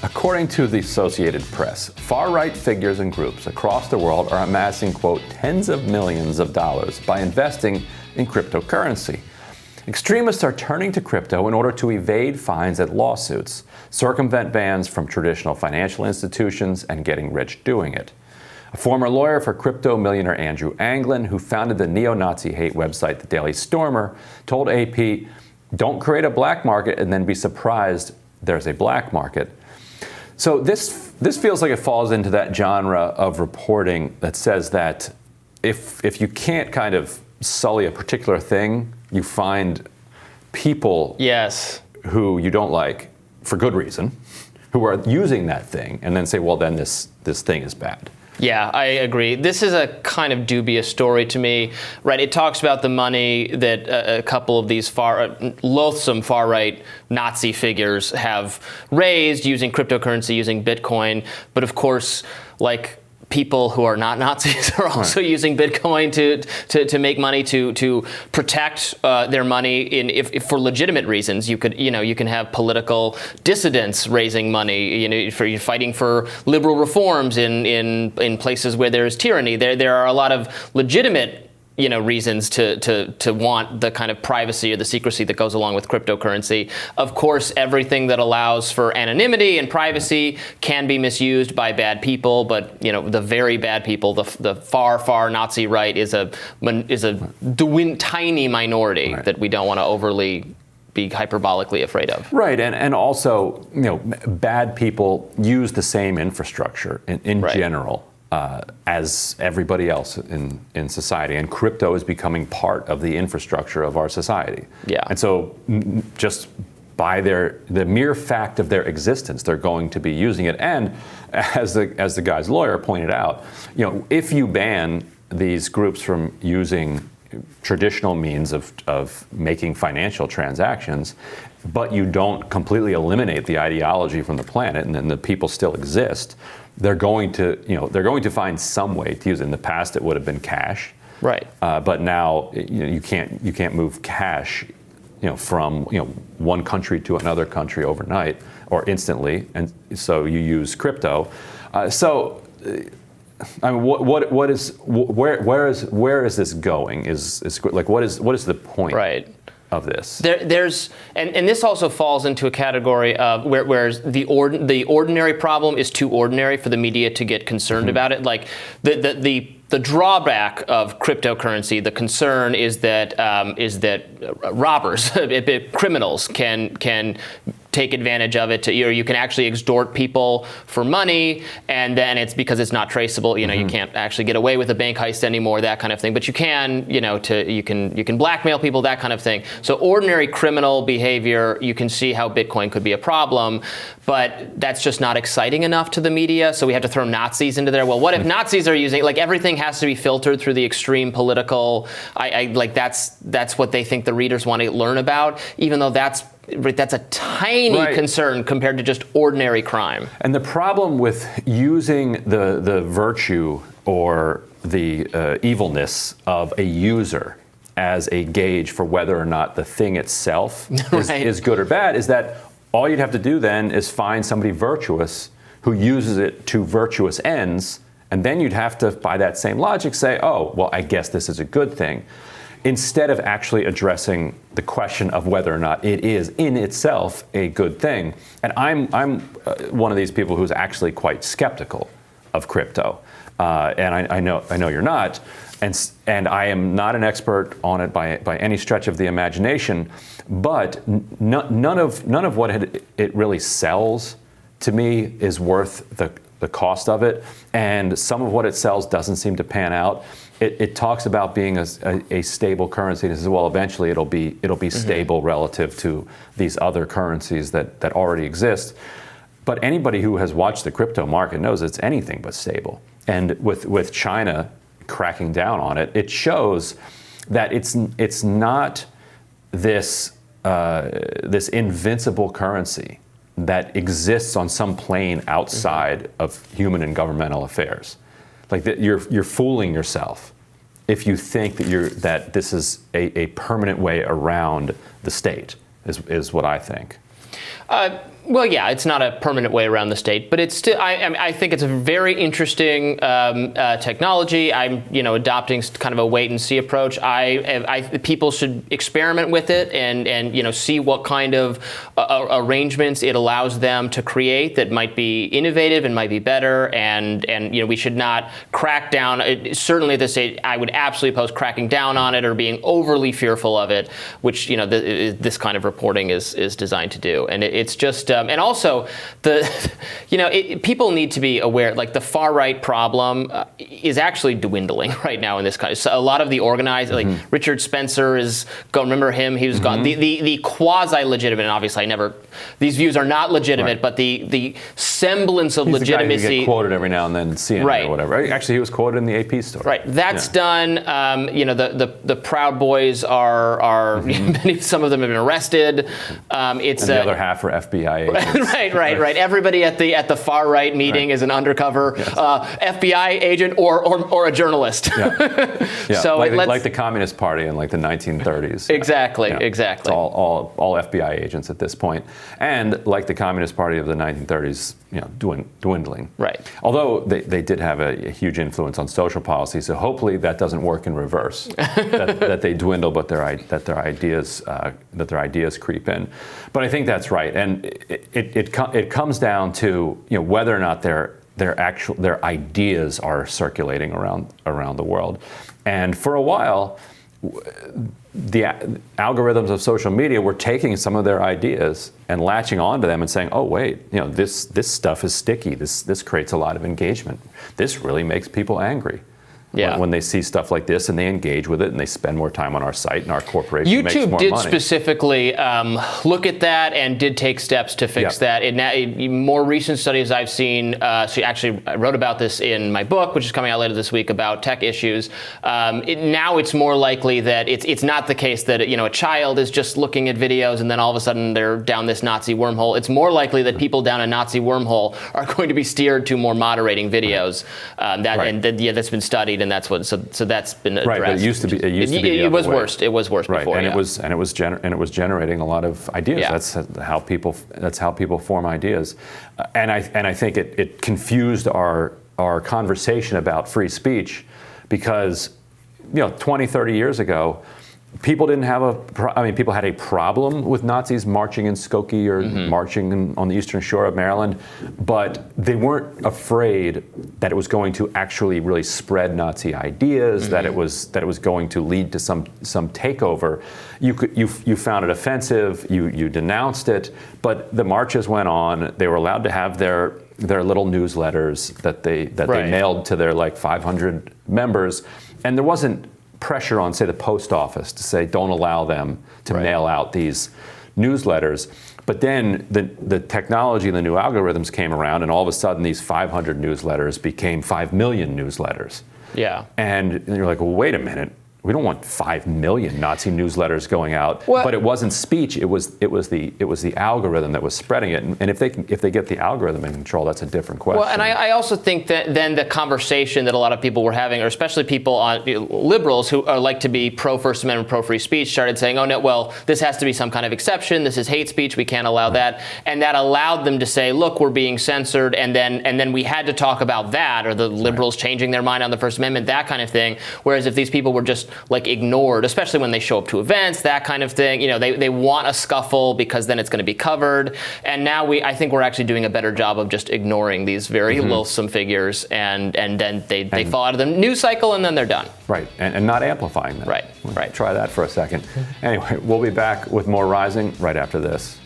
According to the Associated Press, far-right figures and groups across the world are amassing, quote, tens of millions of dollars by investing in cryptocurrency. Extremists are turning to crypto in order to evade fines and lawsuits, circumvent bans from traditional financial institutions, and getting rich doing it. A former lawyer for crypto millionaire Andrew Anglin, who founded the neo-Nazi hate website The Daily Stormer, told AP, "Don't create a black market and then be surprised there's a black market." So this feels like it falls into that genre of reporting that says that if you can't kind of sully a particular thing, you find people who you don't like for good reason, who are using that thing, and then say, well, then this thing is bad. Yeah, I agree. This is a kind of dubious story to me, right? It talks about the money that a couple of these loathsome far-right Nazi figures have raised using cryptocurrency, using Bitcoin. But of course, like, people who are not Nazis are also using Bitcoin to make money, to protect their money if for legitimate reasons. You can have political dissidents raising money, for fighting for liberal reforms in places where there's tyranny. There are a lot of legitimate reasons to want the kind of privacy or the secrecy that goes along with cryptocurrency. Of course, everything that allows for anonymity and privacy can be misused by bad people, but the very bad people, the far Nazi right is a tiny minority that we don't want to overly be hyperbolically afraid of. Right, and also, bad people use the same infrastructure in general. As everybody else in society, and crypto is becoming part of the infrastructure of our society. Yeah. And so, just by the mere fact of their existence, they're going to be using it. And as the guy's lawyer pointed out, if you ban these groups from using traditional means of making financial transactions, but you don't completely eliminate the ideology from the planet, and then the people still exist, they're going to find some way to use it. In the past, it would have been cash, right? But now you can't move cash, from one country to another country overnight or instantly, and so you use crypto. I mean, where is this going? Is like what is the point? Right. Of this. There's and this also falls into a category of where the ordinary problem is too ordinary for the media to get concerned about it. Like the drawback of cryptocurrency, the concern is that robbers, criminals can take advantage of it, or you can actually extort people for money, and then it's because it's not traceable. You can't actually get away with a bank heist anymore, that kind of thing. But you can, you can blackmail people, that kind of thing. So ordinary criminal behavior, you can see how Bitcoin could be a problem, but that's just not exciting enough to the media. So we have to throw Nazis into there. Well, what if Nazis are using? Like, everything has to be filtered through the extreme political. That's what they think the readers want to learn about, even though that's a tiny concern compared to just ordinary crime. And the problem with using the virtue or the evilness of a user as a gauge for whether or not the thing itself is good or bad is that all you'd have to do then is find somebody virtuous who uses it to virtuous ends, and then you'd have to, by that same logic, say, oh, well, I guess this is a good thing, instead of actually addressing the question of whether or not it is in itself a good thing. And I'm one of these people who's actually quite skeptical of crypto, and I know you're not, and I am not an expert on it by any stretch of the imagination, but none of what it really sells to me is worth the cost of it, and some of what it sells doesn't seem to pan out. It talks about being a stable currency, and it says, well, eventually it'll be stable relative to these other currencies that already exist. But anybody who has watched the crypto market knows it's anything but stable. And with China cracking down on it, it shows that it's not this invincible currency that exists on some plane outside of human and governmental affairs. Like that, you're fooling yourself if you think that this is a permanent way around the state. Is what I think. Well, yeah, it's not a permanent way around the state, but it's still. I think it's a very interesting technology. I'm, adopting kind of a wait and see approach. People should experiment with it and see what kind of arrangements it allows them to create that might be innovative and might be better. And we should not crack down. Certainly, at this stage, I would absolutely oppose cracking down on it or being overly fearful of it, which this kind of reporting is designed to do. And it's just. And also, people need to be aware, like the far right problem is actually dwindling right now in this country. So a lot of the organized, like Richard Spencer is gone. Remember him? He was gone. The quasi-legitimate, and obviously these views are not legitimate, but the semblance of legitimacy. The guy who get quoted every now and then, CNN or whatever. Actually, he was quoted in the AP story. Right. That's done. The Proud Boys are some of them have been arrested. And the other half are FBI agents. Right. Everybody at the far right meeting is an undercover FBI agent or a journalist. Yeah. So like the Communist Party in like the 1930s. Exactly. It's all FBI agents at this point, and like the Communist Party of the 1930s, dwindling. Right. Although they did have a huge influence on social policy, so hopefully that doesn't work in reverse. that they dwindle, but their ideas creep in. But I think that's right, and it comes down to whether or not their ideas are circulating around the world. And for a while, the algorithms of social media were taking some of their ideas and latching onto them and saying, "Oh wait, this stuff is sticky. This creates a lot of engagement. This really makes people angry." Yeah. When they see stuff like this and they engage with it and they spend more time on our site and our corporation makes more money. YouTube did specifically look at that and did take steps to fix that. In more recent studies I've seen, actually I wrote about this in my book, which is coming out later this week, about tech issues. Now it's more likely that it's not the case that a child is just looking at videos and then all of a sudden they're down this Nazi wormhole. It's more likely that people down a Nazi wormhole are going to be steered to more moderating videos. That's been studied. And that's what. So that's been addressed. Right, but it used to be. It was worse. It was worse before. And it was generating a lot of ideas. Yeah. That's how people form ideas, and I think it confused our conversation about free speech, because 20, 30 years ago, people didn't have people had a problem with Nazis marching in Skokie or marching on the eastern shore of Maryland, but they weren't afraid that it was going to actually really spread Nazi ideas, that it was going to lead to some takeover. You found it offensive, you denounced it, but the marches went on. They were allowed to have their little newsletters that they mailed to their 500 members, and there wasn't pressure on, say, the post office to say don't allow them to mail out these newsletters. But then the technology and the new algorithms came around, and all of a sudden these 500 newsletters became 5 million newsletters. Yeah. And you're like, well, wait a minute. We don't want 5 million Nazi newsletters going out. But it wasn't speech. It was the algorithm that was spreading it. And if they get the algorithm in control, that's a different question. Well, and I also think that then the conversation that a lot of people were having, or especially people on liberals who are like to be pro First Amendment, pro free speech, started saying, "Oh no, well, this has to be some kind of exception. This is hate speech. We can't allow that." And that allowed them to say, "Look, we're being censored." And then we had to talk about that, or the liberals changing their mind on the First Amendment, that kind of thing. Whereas if these people were just ignored, especially when they show up to events, that kind of thing. They want a scuffle because then it's going to be covered. And now I think we're actually doing a better job of just ignoring these very loathsome figures, and then they fall out of the news cycle and then they're done. Right, and not amplifying them. Right. Try that for a second. Anyway, we'll be back with more Rising right after this.